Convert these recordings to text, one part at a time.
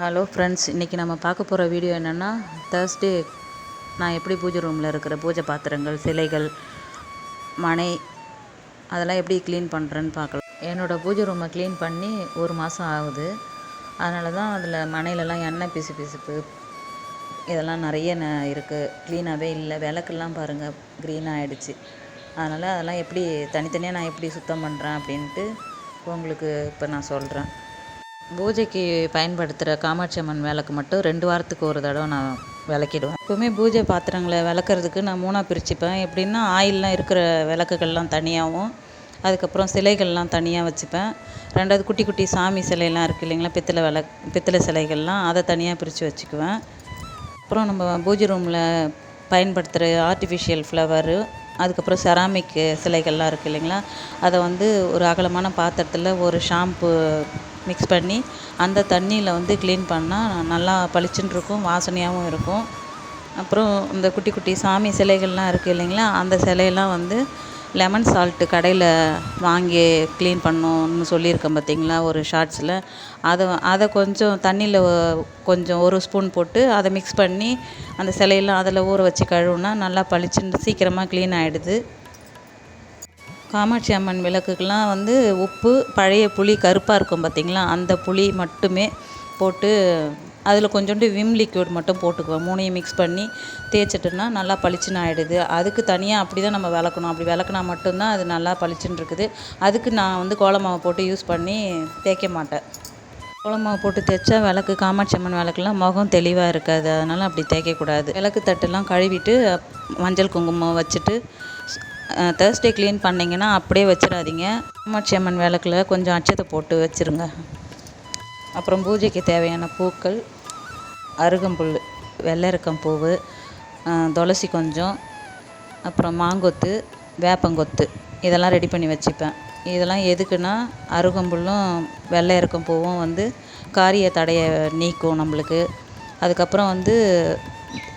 Hello friends, இன்றைக்கி நம்ம பார்க்க போகிற வீடியோ என்னென்னா, தேர்ஸ்டே நான் எப்படி பூஜை ரூமில் இருக்கிற பூஜை பாத்திரங்கள், சிலைகள், மனை அதெல்லாம் எப்படி க்ளீன் பண்ணுறேன்னு பார்க்கலாம். என்னோடய பூஜை ரூமை க்ளீன் பண்ணி 1 மாதம் ஆகுது. அதனால தான் அதில் மனையிலலாம் எண்ணெய் பிசுப்பு இதெல்லாம் நிறைய இருக்குது. க்ளீனாகவே இல்லை. விளக்கெல்லாம் பாருங்கள், க்ரீனாக ஆகிடுச்சு. அதனால் அதெல்லாம் எப்படி தனித்தனியாக நான் எப்படி சுத்தம் பண்ணுறேன் அப்படின்ட்டு உங்களுக்கு இப்போ நான் சொல்கிறேன். பூஜைக்கு பயன்படுத்துகிற காமாட்சி அம்மன் விளக்கு மட்டும் 2 வாரத்துக்கு ஒரு தடவை நான் விளக்கிடுவேன். எப்போவுமே பூஜை பாத்திரங்களை விளக்குறதுக்கு நான் 3ஆக பிரிச்சுப்பேன். எப்படின்னா, ஆயிலெலாம் இருக்கிற விளக்குகள்லாம் தனியாகவும், அதுக்கப்புறம் சிலைகள்லாம் தனியாக வச்சுப்பேன். 2வது குட்டி குட்டி சாமி சிலையெல்லாம் இருக்குது இல்லைங்களா, பித்தளை சிலைகள்லாம், அதை தனியாக பிரித்து வச்சுக்குவேன். அப்புறம் நம்ம பூஜை ரூமில் பயன்படுத்துகிற ஆர்டிஃபிஷியல் ஃப்ளவரு, அதுக்கப்புறம் செராமிக் சிலைகள்லாம் இருக்குது இல்லைங்களா, அதை ஒரு அகலமான பாத்திரத்தில் ஒரு ஷாம்பு மிக்ஸ் பண்ணி அந்த தண்ணியில் க்ளீன் பண்ணால் நல்லா பளிச்சுன்னு இருக்கும், வாசனையாகவும் இருக்கும். அப்புறம் இந்த குட்டி குட்டி சாமி சிலைகள்லாம் இருக்குது இல்லைங்களா, அந்த சிலையெல்லாம் லெமன் சால்ட்டு கடையில் வாங்கி க்ளீன் பண்ணணும்னு சொல்லியிருக்கேன் பார்த்தீங்களா ஒரு ஷார்ட்ஸில். அதை கொஞ்சம் தண்ணியில் கொஞ்சம் 1 ஸ்பூன் போட்டு அதை மிக்ஸ் பண்ணி அந்த சிலையெல்லாம் அதில் ஊற வச்சு கழுவுனா நல்லா பளிச்சுன்னு சீக்கிரமாக க்ளீன் ஆகிடுது. காமாட்சி அம்மன் விளக்குக்கெலாம் உப்பு, பழைய புளி கருப்பாக இருக்கும் பார்த்திங்களா, அந்த புளி மட்டுமே போட்டு அதில் கொஞ்சோண்டு விம் லிக்விட் மட்டும் போட்டுக்குவேன். 3ஐயும் மிக்ஸ் பண்ணி தேய்ச்சிட்டோன்னா நல்லா பளிச்சுன்னு ஆகிடுது. அதுக்கு தனியாக அப்படி தான் நம்ம விளக்கணும். அப்படி விளக்குனா மட்டும்தான் அது நல்லா பளிச்சுன்னு இருக்குது. அதுக்கு நான் கோலமாவை போட்டு யூஸ் பண்ணி தேய்க்க மாட்டேன். கோலமாவை போட்டு தேய்ச்சா விளக்கு, காமாட்சி அம்மன் விளக்குலாம் முகம் தெளிவாக இருக்காது. அதனால் அப்படி தேய்க்கக்கூடாது. விளக்கு தட்டெல்லாம் கழுவிட்டு மஞ்சள் குங்குமம் வச்சுட்டு தேர்ஸ்டே க்ளீன் பண்ணிங்கன்னா அப்படியே வச்சிடாதீங்க. காமாட்சி அம்மன் விளக்கில் கொஞ்சம் அட்சத்தை போட்டு வச்சுருங்க. அப்புறம் பூஜைக்கு தேவையான பூக்கள், அருகம்புல், வெள்ளரிக்கம் பூவு, துளசி கொஞ்சம், அப்புறம் மாங்கொத்து, வேப்பங்கொத்து இதெல்லாம் ரெடி பண்ணி வச்சுப்பேன். இதெல்லாம் எதுக்குன்னா, அருகம்புல்லும் வெள்ளரிக்கம் பூவும் காரிய தடையை நீக்கும் நம்மளுக்கு. அதுக்கப்புறம்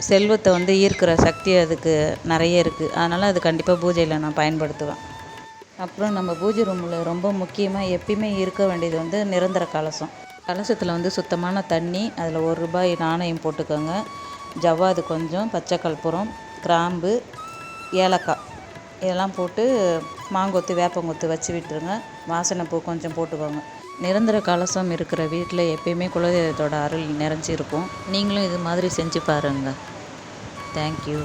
செல்வத்தை ஈர்க்கிற சக்தி அதுக்கு நிறைய இருக்குது. அதனால் அது கண்டிப்பாக பூஜையில் நான் பயன்படுத்துவேன். அப்புறம் நம்ம பூஜை ரூமில் ரொம்ப முக்கியமாக எப்பயுமே இருக்க வேண்டியது நிரந்தர கலசம். கலசத்தில் சுத்தமான தண்ணி, அதில் ₹1 நாணயம் போட்டுக்கோங்க, ஜவ்வாது கொஞ்சம், பச்சை கற்பூரம், கிராம்பு, ஏலக்காய் இதெல்லாம் போட்டு மாங்கொத்து, வேப்பங்கொத்து வச்சு விட்டுருங்க. வாசனை பூ கொஞ்சம் போட்டுக்கோங்க. நிரந்தர கலசம் இருக்கிற வீட்டில் எப்பயுமே குலதெய்வத்தோட அருள் நிறைஞ்சி இருக்கும். நீங்களும் இது மாதிரி செஞ்சு பாருங்கள். தேங்க்யூ.